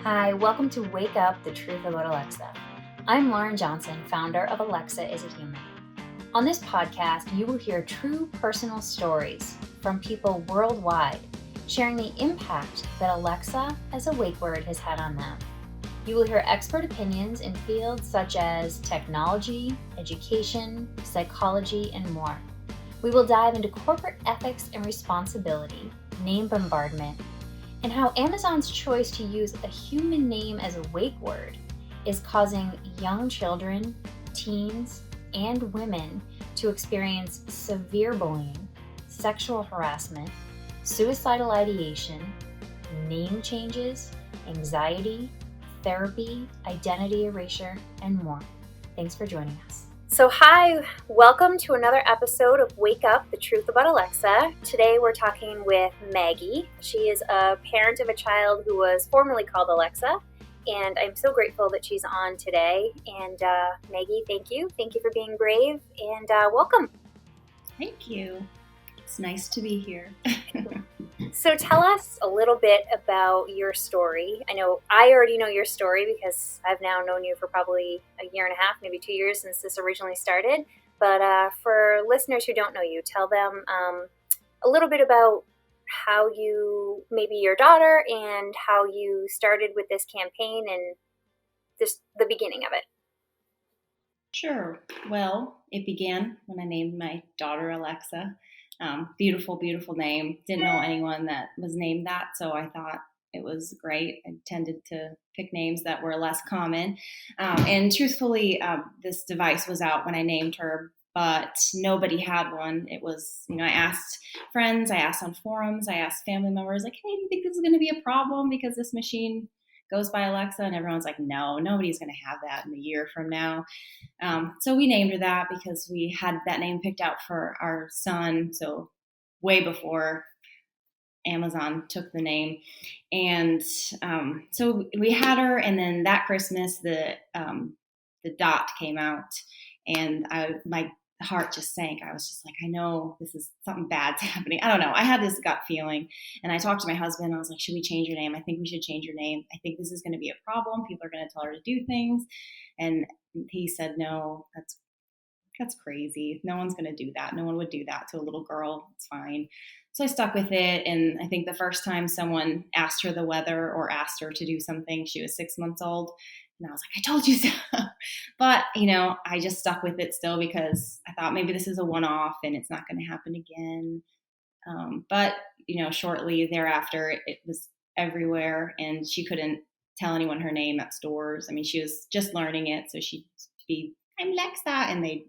Hi, welcome to Wake Up, the Truth About Alexa. I'm Lauren Johnson, founder of Alexa is a Human. On this podcast, you will hear true personal stories from people worldwide, sharing the impact that Alexa as a wake word has had on them. You will hear expert opinions in fields such as technology, education, psychology, and more. We will dive into corporate ethics and responsibility, name bombardment, and how Amazon's choice to use a human name as a wake word is causing young children, teens, and women to experience severe bullying, sexual harassment, suicidal ideation, name changes, anxiety, therapy, identity erasure, and more. Thanks for joining us. So hi, welcome to another episode of Wake Up, the Truth About Alexa. Today we're talking with Maggie. She is a parent of a child who was formerly called Alexa, and I'm so grateful that she's on today. And Maggie, thank you. Thank you for being brave, and welcome. Thank you. It's nice to be here. So tell us a little bit about your story. I know I already know your story because I've now known you for probably a year and a half, maybe 2 years since this originally started. But for listeners who don't know you, tell them a little bit about how you, maybe your daughter, and how you started with this campaign and just the beginning of it. Sure. Well, it began when I named my daughter Alexa. Beautiful, beautiful name. Didn't know anyone that was named that, so I thought it was great. I tended to pick names that were less common. And truthfully, this device was out when I named her, but nobody had one. It was, I asked friends, I asked on forums, I asked family members, like, hey, do you think this is going to be a problem because this machine goes by Alexa? And everyone's like, no, nobody's going to have that in a year from now. So we named her that because we had that name picked out for our son. So way before Amazon took the name. And so we had her, and then that Christmas, the dot came out, and my heart just sank. I was just like, I know this is something bad's happening. I don't know. I had this gut feeling, and I talked to my husband. I was like, should we change your name? I think we should change your name. I think this is going to be a problem. People are going to tell her to do things. And he said, no, that's crazy. No one's going to do that. No one would do that to a little girl. It's fine. So I stuck with it. And I think the first time someone asked her the weather or asked her to do something, she was 6 months old. And I was like, I told you so. But, I just stuck with it still because I thought maybe this is a one-off and it's not going to happen again. But, shortly thereafter, it was everywhere, and she couldn't tell anyone her name at stores. I mean, she was just learning it. So she'd be, I'm Lexa, and they'd,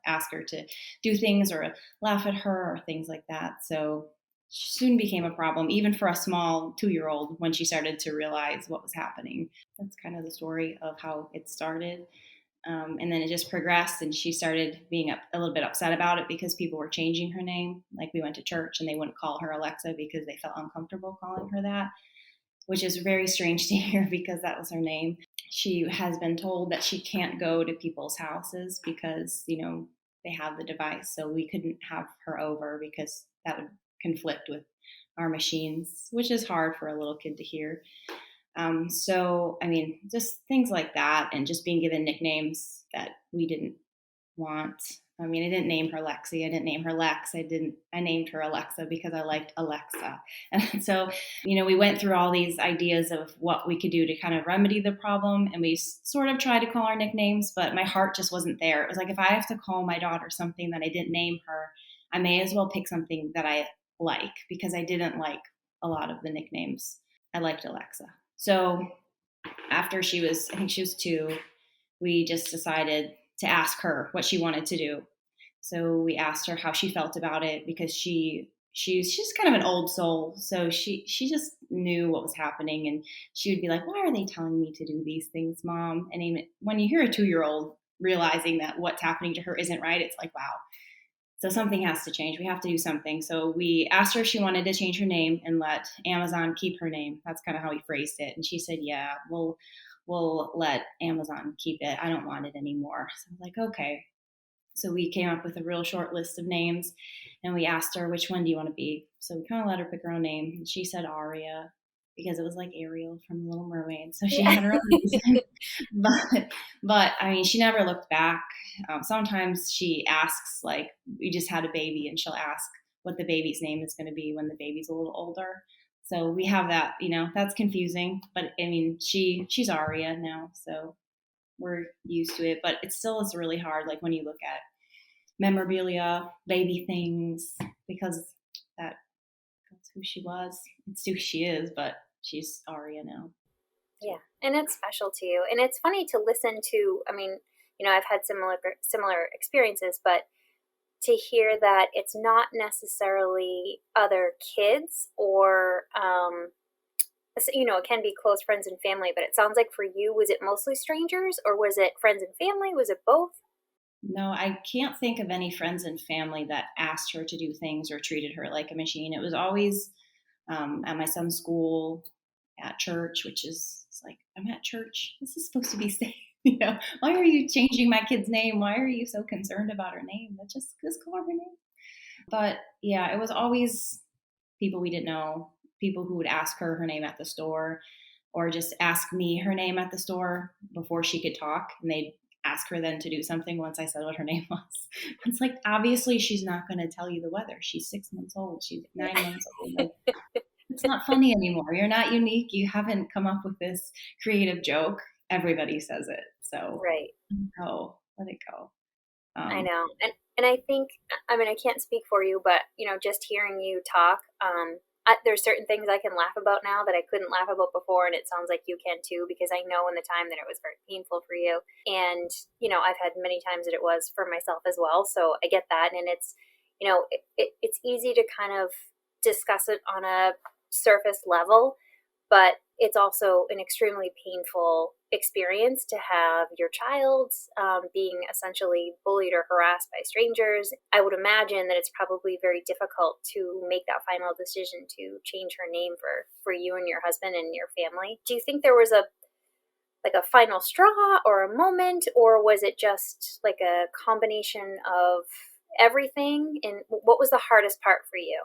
ask her to do things or laugh at her or things like that. So she soon became a problem, even for a small 2-year-old, when she started to realize what was happening. That's kind of the story of how it started. And then it just progressed, and she started being a little bit upset about it because people were changing her name. Like, we went to church and they wouldn't call her Alexa because they felt uncomfortable calling her that, which is very strange to hear because that was her name. She has been told that she can't go to people's houses because, they have the device. So we couldn't have her over because that would conflict with our machines, which is hard for a little kid to hear. So, I mean, just things like that, and just being given nicknames that we didn't want. I mean, I didn't name her Lexi. I didn't name her Lex. I named her Alexa because I liked Alexa. And so, we went through all these ideas of what we could do to kind of remedy the problem. And we sort of tried to call her nicknames, but my heart just wasn't there. It was like, if I have to call my daughter something that I didn't name her, I may as well pick something that I like, because I didn't like a lot of the nicknames. I liked Alexa. So after I think she was 2, we just decided to ask her what she wanted to do. So we asked her how she felt about it, because she's kind of an old soul. So she just knew what was happening, and she would be like, why are they telling me to do these things, Mom? And even when you hear a 2-year-old realizing that what's happening to her isn't right, it's like, wow. So something has to change. We have to do something. So we asked her if she wanted to change her name and let Amazon keep her name. That's kind of how we phrased it. And she said, yeah, we'll let Amazon keep it. I don't want it anymore. So I was like, okay. So we came up with a real short list of names, and we asked her, which one do you want to be? So we kind of let her pick her own name. And she said Aria. because it was like Ariel from Little Mermaid. So she Yeah. had her own reason. but I mean, she never looked back. Sometimes she asks, like, we just had a baby, and she'll ask what the baby's name is going to be when the baby's a little older. So we have that, that's confusing. But I mean, she's Aria now, so we're used to it. But it still is really hard, like when you look at memorabilia, baby things, because that's who she was. It's who she is, but she's Aria now. Yeah, and it's special to you, and it's funny to listen to. I mean, I've had similar experiences, but to hear that it's not necessarily other kids or it can be close friends and family, but it sounds like for you, was it mostly strangers or was it friends and family? Was it both? No, I can't think of any friends and family that asked her to do things or treated her like a machine. It was always at my son's school, at church, which is, it's like, I'm at church. This is supposed to be safe. Why are you changing my kid's name? Why are you so concerned about her name? Just call her name. But yeah, it was always people we didn't know, people who would ask her name at the store, or just ask me her name at the store before she could talk, and they'd ask her then to do something once I said what her name was. It's like, obviously she's not going to tell you the weather. She's 6 months old. She's 9 months old. Like, it's not funny anymore. You're not unique. You haven't come up with this creative joke. Everybody says it. So Right. let it go. I know. And I think, I mean, I can't speak for you, but, just hearing you talk, there's certain things I can laugh about now that I couldn't laugh about before. And it sounds like you can too, because I know in the time that it was very painful for you. And, I've had many times that it was for myself as well. So I get that. And it's, it's easy to kind of discuss it on a surface level, but it's also an extremely painful experience to have your child being essentially bullied or harassed by strangers. I would imagine that it's probably very difficult to make that final decision to change her name for you and your husband and your family. Do you think there was a final straw or a moment, or was it just like a combination of everything? And what was the hardest part for you?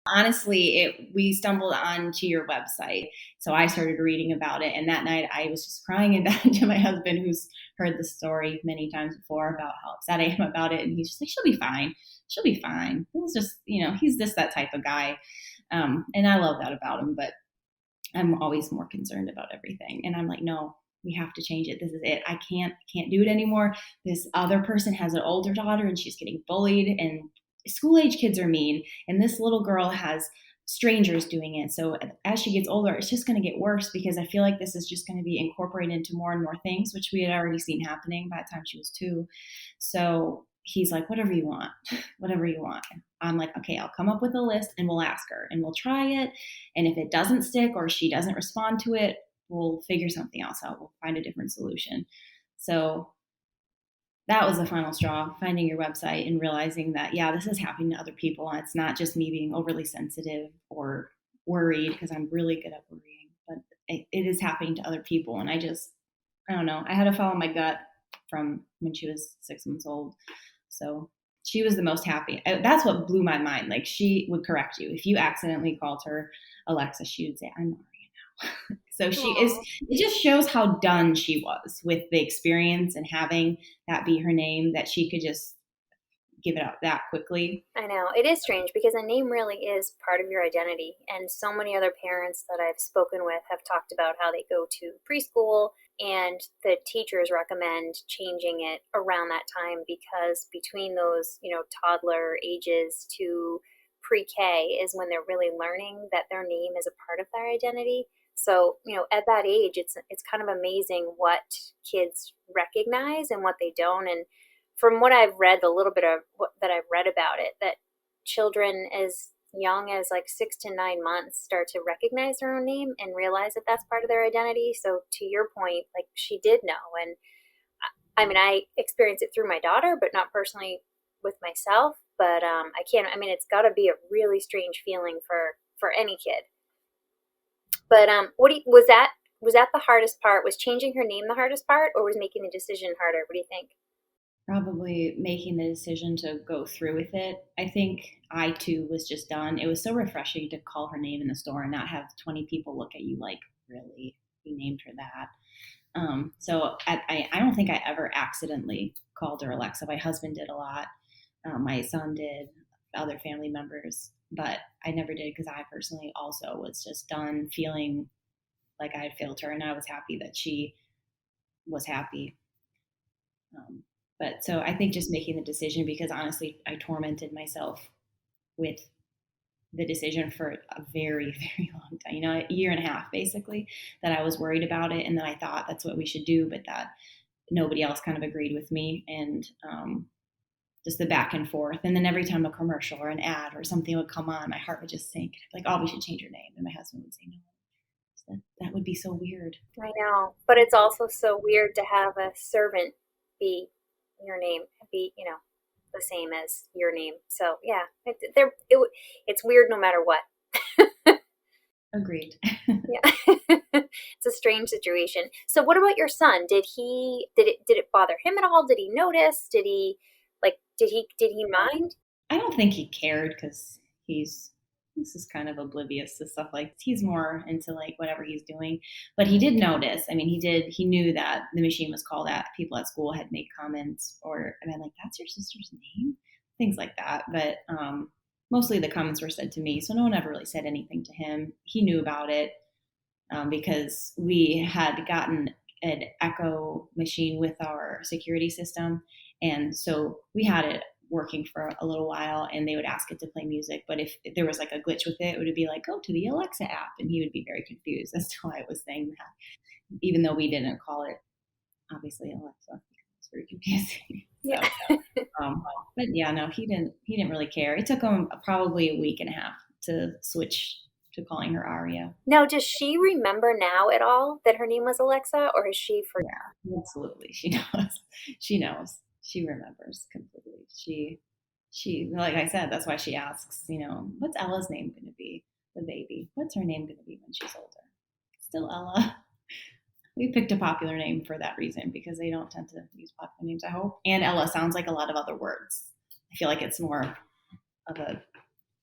Honestly, we stumbled onto your website, so I started reading about it. And that night, I was just crying in bed to my husband, who's heard the story many times before about how upset I am about it. And he's just like, "She'll be fine. She'll be fine." It was just, he's just that type of guy, and I love that about him. But I'm always more concerned about everything, and I'm like, "No, we have to change it. This is it. I can't do it anymore. This other person has an older daughter, and she's getting bullied, and school age kids are mean, and this little girl has strangers doing it. So as she gets older, it's just going to get worse, because I feel like this is just going to be incorporated into more and more things, which we had already seen happening by the time she was 2. So he's like, whatever you want, whatever you want. I'm like, okay, I'll come up with a list and we'll ask her and we'll try it. And if it doesn't stick or she doesn't respond to it, we'll figure something else out. We'll find a different solution. So that was the final straw, finding your website and realizing that, yeah, this is happening to other people. And it's not just me being overly sensitive or worried, because I'm really good at worrying, but it is happening to other people. And I don't know. I had to follow my gut from when she was 6 months old. So she was the most happy. That's what blew my mind. Like, she would correct you. If you accidentally called her Alexa, she would say, "I'm Maria now." So she is, it just shows how done she was with the experience and having that be her name, that she could just give it up that quickly. I know. It is strange because a name really is part of your identity. And so many other parents that I've spoken with have talked about how they go to preschool and the teachers recommend changing it around that time, because between those, toddler ages to pre-K is when they're really learning that their name is a part of their identity. So, at that age, it's kind of amazing what kids recognize and what they don't. And from what I've read, the little bit of what that I've read about it, that children as young as like 6 to 9 months start to recognize their own name and realize that that's part of their identity. So to your point, like, she did know. And I mean, I experienced it through my daughter, but not personally with myself. But it's got to be a really strange feeling for any kid. But was that the hardest part? Was changing her name the hardest part, or was making the decision harder? What do you think? probably making the decision to go through with it. I think I too was just done. It was so refreshing to call her name in the store and not have 20 people look at you like, really, you named her that. So I don't think I ever accidentally called her Alexa. My husband did a lot. My son did, other family members, but I never did because I personally also was just done feeling like I had failed her, and I was happy that she was happy. But so I think just making the decision, because honestly, I tormented myself with the decision for a very, very long time, a year and a half basically, that I was worried about it. And then I thought that's what we should do, but that nobody else kind of agreed with me. And just the back and forth. And then every time a commercial or an ad or something would come on, my heart would just sink. Like, oh, we should change your name. And my husband would say, no, that would be so weird. I know, but it's also so weird to have a servant be your name, be, the same as your name. So yeah, it's weird no matter what. Agreed. Yeah. It's a strange situation. So what about your son? Did it bother him at all? Did he notice? Did he mind? I don't think he cared, because this is kind of oblivious to stuff, like he's more into like whatever he's doing. But he did notice. I mean, he knew that the machine was called that. People at school had made comments, or I mean, like, that's your sister's name, things like that. But mostly the comments were said to me, so no one ever really said anything to him. He knew about it because we had gotten an Echo machine with our security system, and so we had it working for a little while, and they would ask it to play music. But if there was like a glitch with it, it would be like, go to the Alexa app. And he would be very confused as to why I was saying that, even though we didn't call it, obviously, Alexa. It's very confusing. Yeah. But yeah, no, he didn't really care. It took him probably a week and a half to switch to calling her Aria. Now, does she remember now at all that her name was Alexa, or has she forgotten? Yeah, absolutely. She knows. She knows. She remembers completely. She, like I said, that's why she asks, what's Ella's name going to be? The baby. What's her name going to be when she's older? Still Ella. We picked a popular name for that reason, because they don't tend to use popular names, I hope. And Ella sounds like a lot of other words. I feel like it's more of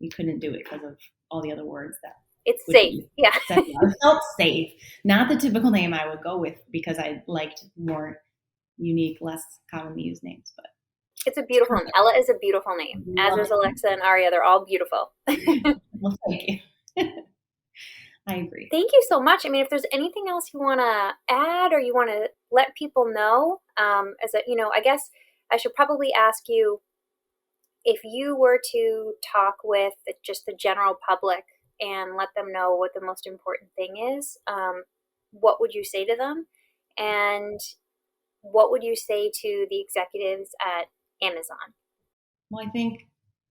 we couldn't do it because of all the other words that. It's safe. Yeah. It felt safe. Not the typical name I would go with, because I liked more unique, less commonly used names. But it's a beautiful name. Ella is a beautiful name. As is Alexa and Aria. They're all beautiful. Well, thank you. I agree. Thank you so much. I mean, if there's anything else you want to add or you want to let people know, I guess I should probably ask you, if you were to talk with just the general public and let them know what the most important thing is, what would you say to them? And what would you say to the executives at Amazon? Well, I think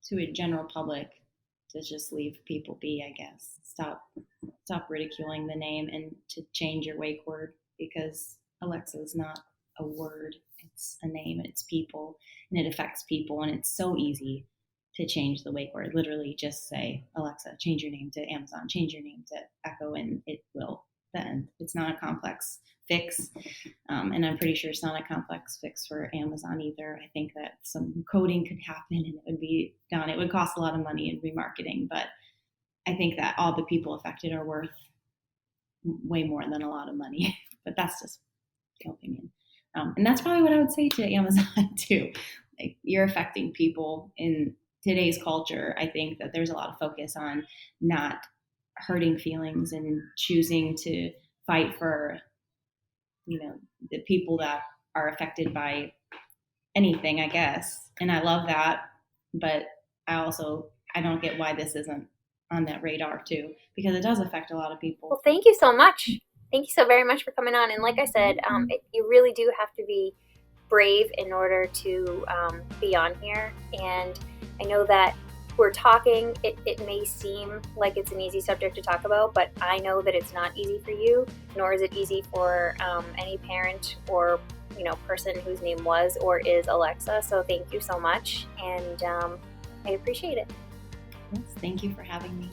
to a general public, to just leave people be, I guess. Stop ridiculing the name, and to change your wake word, because Alexa is not a word. It's a name, and it's people, and it affects people, and it's so easy to change the wake word. Literally just say, Alexa, change your name to Amazon, change your name to Echo, and it will then. It's not a complex fix. And I'm pretty sure it's not a complex fix for Amazon either. I think that some coding could happen and it would be done. It would cost a lot of money in remarketing, but I think that all the people affected are worth way more than a lot of money. But that's just my opinion. And that's probably what I would say to Amazon too. Like, you're affecting people in today's culture. I think that there's a lot of focus on not hurting feelings and choosing to fight for, the people that are affected by anything, I guess. And I love that, but I don't get why this isn't on that radar too, because it does affect a lot of people. Well, thank you so much. Thank you so very much for coming on. And like I said, you really do have to be brave in order to be on here. And I know that we're talking, it may seem like it's an easy subject to talk about, but I know that it's not easy for you, nor is it easy for any parent or person whose name was or is Alexa. So thank you so much, and I appreciate it. Yes, thank you for having me.